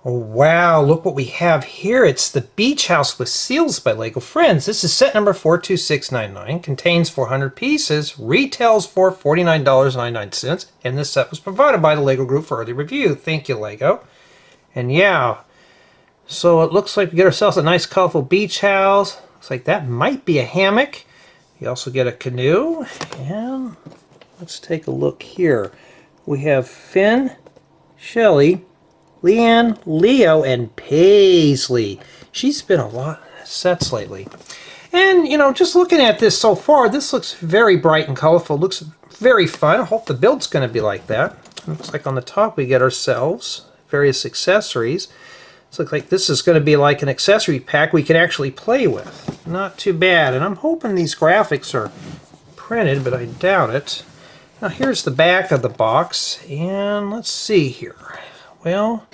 Oh, wow, look what we have here. It's the Beach House with Seals by Lego Friends. This is set number 42699, contains 400 pieces, retails for $49.99, and this set was provided by the Lego Group for early review. Thank you, Lego. And yeah, so it looks like we get ourselves a nice colorful beach house. Looks like that might be a hammock. You also get a canoe, and let's take a look here. We have Finn, Shelly, Liann, Leo, and Paisley. She's been a lot of sets lately. And, you know, just looking at this so far, this looks very bright and colorful. Looks very fun. I hope the build's going to be like that. Looks like on the top we get ourselves various accessories. It looks like this is going to be like an accessory pack we can actually play with. Not too bad. And I'm hoping these graphics are printed, but I doubt it. Now here's the back of the box. And let's see here. Well,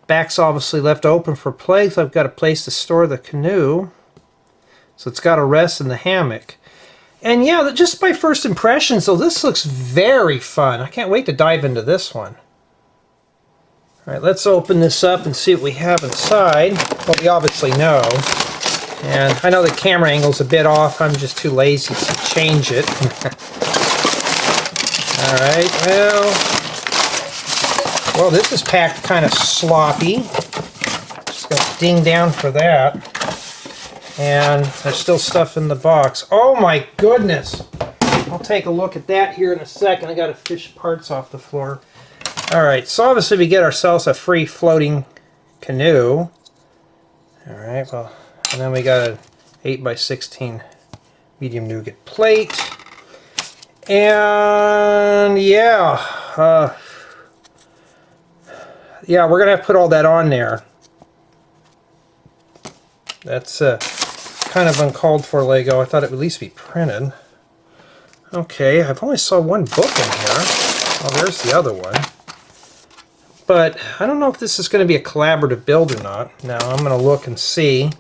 back's obviously left open for play, so I've got a place to store the canoe. So it's got a rest in the hammock. And yeah, just by first impressions, though, this looks very fun. I can't wait to dive into this one. All right, let's open this up and see what we have inside. Well, we obviously know. And I know the camera angle's a bit off. I'm just too lazy to change it. All right, well, this is packed kind of sloppy. Just got to ding down for that. And there's still stuff in the box. Oh my goodness! I'll take a look at that here in a second. I got to fish parts off the floor. Alright, so obviously we get ourselves a free floating canoe. Alright, well, and then we got an 8x16 medium nougat plate. And yeah, yeah, we're going to have to put all that on there. That's kind of uncalled for, Lego. I thought it would at least be printed. Okay, I've only saw one book in here. Oh, there's the other one. But I don't know if this is going to be a collaborative build or not. Now I'm going to look and see,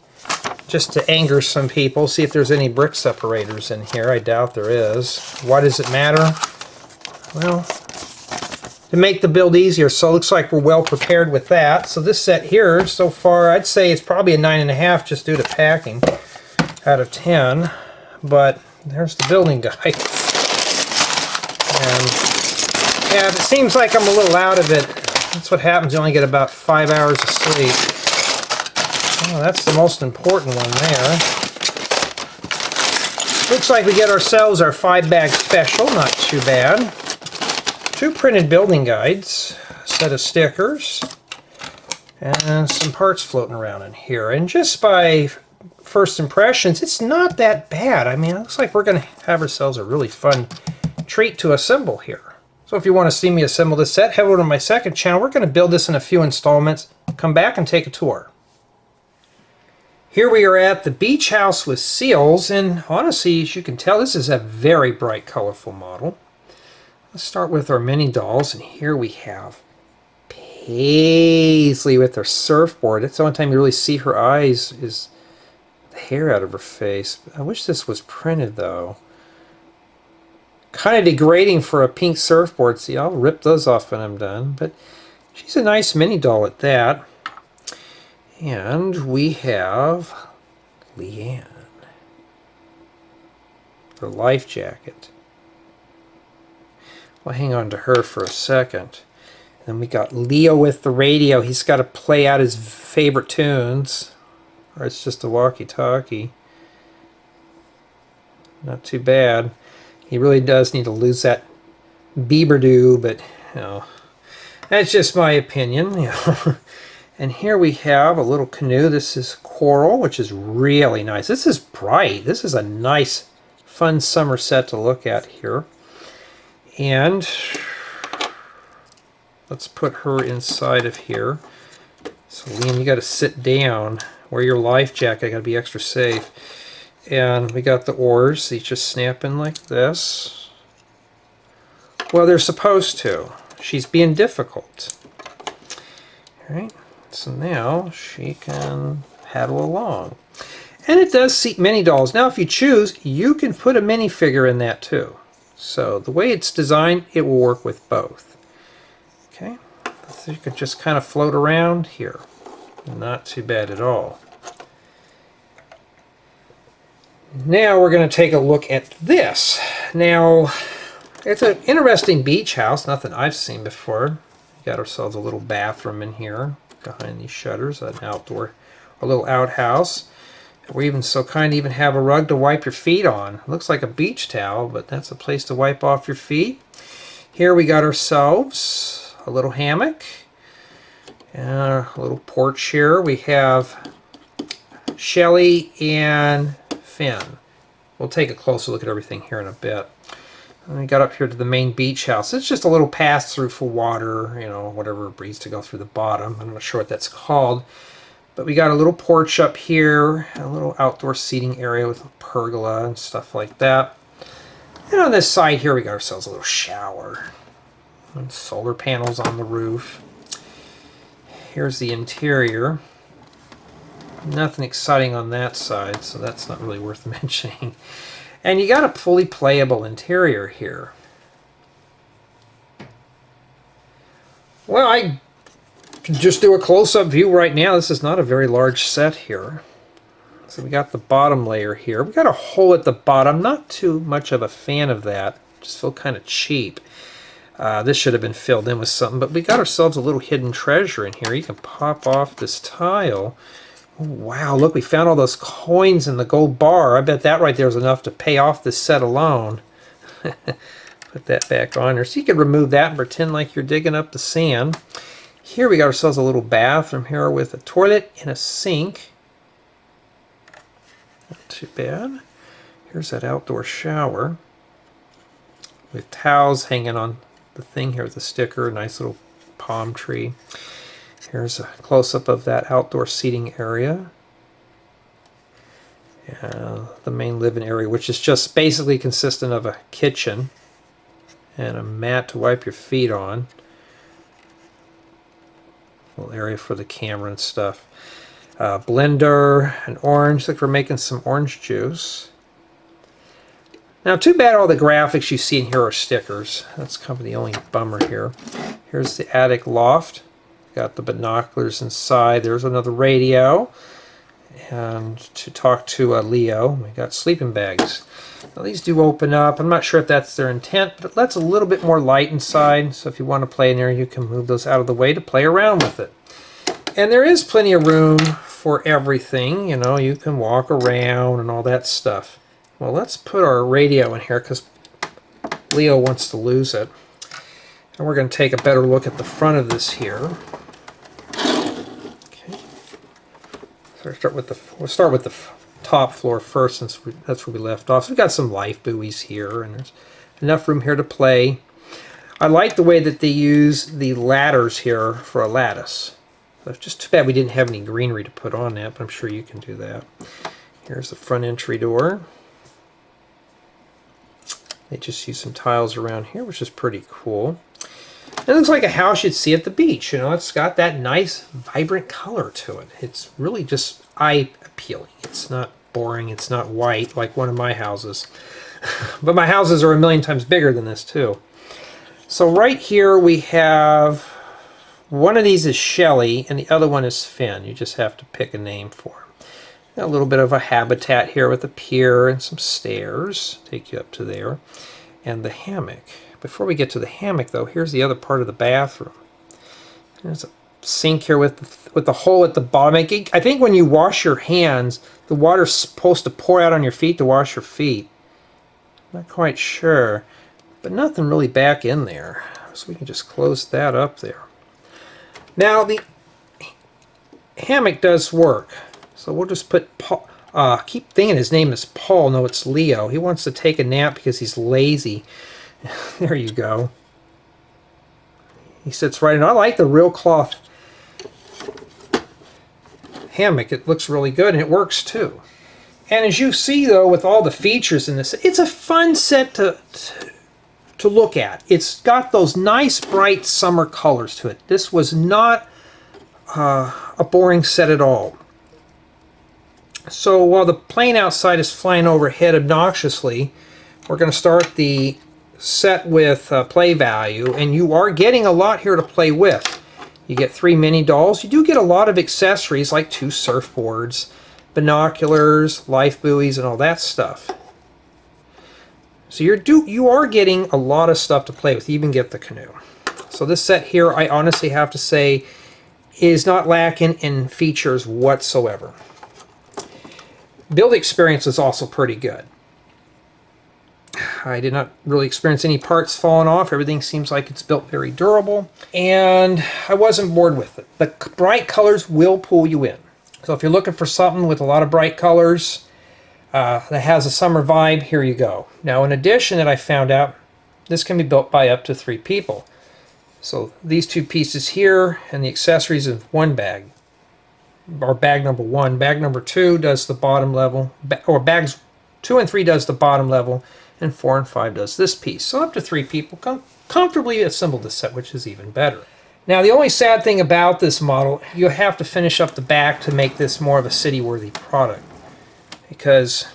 just to anger some people, see if there's any brick separators in here. I doubt there is. Why does it matter? Well, to make the build easier, so it looks like we're well prepared with that. So this set here, so far, I'd say it's probably a 9.5 just due to packing out of 10. But there's the building guide. And yeah, if it seems like I'm a little out of it, that's what happens. You only get about 5 hours of sleep. Oh, that's the most important one there. Looks like we get ourselves our 5-bag special. Not too bad. 2 printed building guides, a set of stickers, and some parts floating around in here. And just by first impressions, it's not that bad. I mean, it looks like we're going to have ourselves a really fun treat to assemble here. So if you want to see me assemble this set, head over to my second channel. We're going to build this in a few installments. Come back and take a tour. Here we are at the Beach House with Seals, and honestly, as you can tell, this is a very bright, colorful model. Let's start with our mini dolls, and here we have Paisley with her surfboard. That's the only time you really see her eyes is the hair out of her face. I wish this was printed, though. Kind of degrading for a pink surfboard. See, I'll rip those off when I'm done. But she's a nice mini doll at that. And we have Liann. Her life jacket. We'll hang on to her for a second. Then we got Leo with the radio. He's got to play out his favorite tunes. Or it's just a walkie-talkie. Not too bad. He really does need to lose that Bieber-doo, but, you know, that's just my opinion. You know. And here we have a little canoe. This is coral, which is really nice. This is bright. This is a nice, fun summer set to look at here. And let's put her inside of here. So, Liann, you got to sit down. Wear your life jacket. Got to be extra safe. And we got the oars. These just snap in like this. Well, they're supposed to. She's being difficult. Alright, so now she can paddle along. And it does seat mini dolls. Now, if you choose, you can put a minifigure in that too. So the way it's designed, it will work with both. Okay, let's So you could just kind of float around here. Not too bad at all. Now we're going to take a look at this. Now, it's an interesting beach house, nothing I've seen before. We got ourselves a little bathroom in here behind these shutters, a little outhouse. We even so kind even have a rug to wipe your feet on. It looks like a beach towel, but that's a place to wipe off your feet. Here we got ourselves a little hammock and a little porch here. We have Shelly and Finn. We'll take a closer look at everything here in a bit. And we got up here to the main beach house. It's just a little pass-through for water, you know, whatever breeze to go through the bottom. I'm not sure what that's called. But we got a little porch up here, a little outdoor seating area with a pergola and stuff like that. And on this side here, we got ourselves a little shower. And solar panels on the roof. Here's the interior. Nothing exciting on that side, so that's not really worth mentioning. And you got a fully playable interior here. Well, I can just do a close-up view right now. This is not a very large set here. So we got the bottom layer here. We got a hole at the bottom. Not too much of a fan of that. Just feel kind of cheap. This should have been filled in with something, but we got ourselves a little hidden treasure in here. You can pop off this tile. Oh, wow, look, we found all those coins in the gold bar. I bet that right there is enough to pay off this set alone. Put that back on there. So you could remove that and pretend like you're digging up the sand. Here we got ourselves a little bathroom here with a toilet and a sink. Not too bad. Here's that outdoor shower with towels hanging on the thing here with a sticker. Nice little palm tree. Here's a close-up of that outdoor seating area. The main living area, which is just basically consistent of a kitchen and a mat to wipe your feet on. Little area for the camera and stuff. Blender, an orange. Looks like we're making some orange juice. Now, too bad all the graphics you see in here are stickers. That's kind of the only bummer here. Here's the attic loft. Got the binoculars inside. There's another radio. And to talk to Leo, we got sleeping bags. Now, these do open up. I'm not sure if that's their intent, but it lets a little bit more light inside. So if you want to play in there, you can move those out of the way to play around with it. And there is plenty of room for everything. You know, you can walk around and all that stuff. Well, let's put our radio in here because Leo wants to lose it. And we're going to take a better look at the front of this here. Okay. So we'll start with the top floor first, since that's where we left off. So we've got some life buoys here, and there's enough room here to play. I like the way that they use the ladders here for a lattice. So it's just too bad we didn't have any greenery to put on that, but I'm sure you can do that. Here's the front entry door. They just use some tiles around here, which is pretty cool. It looks like a house you'd see at the beach. You know, it's got that nice, vibrant color to it. It's really just eye-appealing. It's not boring. It's not white like one of my houses. But my houses are a million times bigger than this, too. So right here we have, one of these is Shelly, and the other one is Finn. You just have to pick a name for them. A little bit of a habitat here with a pier and some stairs. Take you up to there. And the hammock. Before we get to the hammock, though, here's the other part of the bathroom. There's a sink here with the hole at the bottom. I think when you wash your hands, the water's supposed to pour out on your feet to wash your feet. Not quite sure. But nothing really back in there. So we can just close that up there. Now, the hammock does work. So we'll just put Paul. Keep thinking his name is Paul. No, it's Leo. He wants to take a nap because he's lazy. There you go. He sits right in. I like the real cloth hammock. It looks really good, and it works too. And as you see, though, with all the features in this, it's a fun set to look at. It's got those nice, bright summer colors to it. This was not a boring set at all. So while the plane outside is flying overhead obnoxiously, we're going to start the set with play value, and you are getting a lot here to play with. You get 3 mini dolls. You do get a lot of accessories like 2 surfboards, binoculars, life buoys, and all that stuff. So you are getting a lot of stuff to play with. You even get the canoe. So this set here, I honestly have to say, is not lacking in features whatsoever. Build experience is also pretty good. I did not really experience any parts falling off. Everything seems like it's built very durable, and I wasn't bored with it. The bright colors will pull you in. So if you're looking for something with a lot of bright colors that has a summer vibe, here you go. Now, in addition, that I found out, this can be built by up to 3 people. So these 2 pieces here and the accessories in one bag, or bag number 1. Bag number 2 does the bottom level, or bags 2 and 3 does the bottom level, and 4 and 5 does this piece. So up to 3 people can comfortably assemble this set, which is even better. Now, the only sad thing about this model, you have to finish up the back to make this more of a city-worthy product, because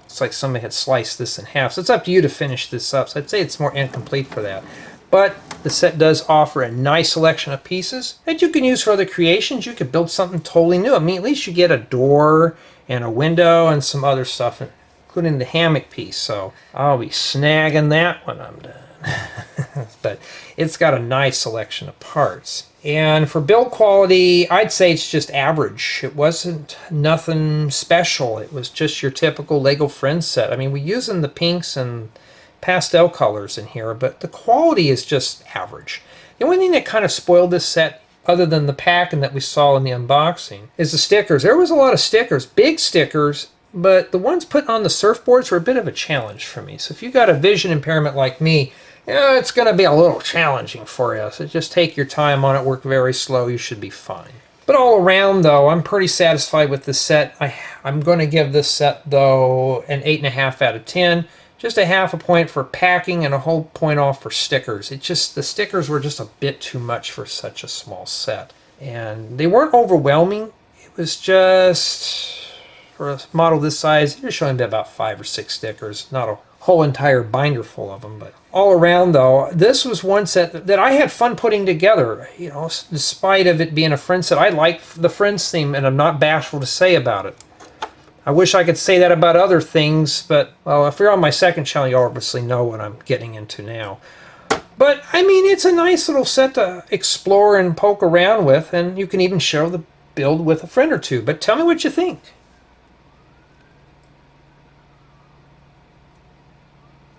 it's like somebody had sliced this in half. So it's up to you to finish this up. So I'd say it's more incomplete for that. But the set does offer a nice selection of pieces that you can use for other creations. You could build something totally new. I mean, at least you get a door and a window and some other stuff, including the hammock piece. So I'll be snagging that when I'm done. But it's got a nice selection of parts. And for build quality, I'd say it's just average. It wasn't nothing special. It was just your typical Lego Friends set. I mean, we're using the pinks and pastel colors in here, but the quality is just average. The only thing that kind of spoiled this set, other than the packing that we saw in the unboxing, is the stickers. There was a lot of stickers, big stickers, but the ones put on the surfboards were a bit of a challenge for me. So if you got a vision impairment like me, it's going to be a little challenging for you. So just take your time on it, work very slow, you should be fine. But all around, though, I'm pretty satisfied with this set. I'm going to give this set, though, an 8.5 out of 10. Just a half a point for packing and a whole point off for stickers. The stickers were just a bit too much for such a small set. And they weren't overwhelming. It was just, for a model this size, you're showing about 5 or 6 stickers, not a whole entire binder full of them. But all around, though, this was one set that I had fun putting together. You know, despite of it being a Friends set, I like the Friends theme, and I'm not bashful to say about it. I wish I could say that about other things, but, well, if you're on my second channel, you obviously know what I'm getting into now. But, I mean, it's a nice little set to explore and poke around with, and you can even share the build with a friend or two. But tell me what you think.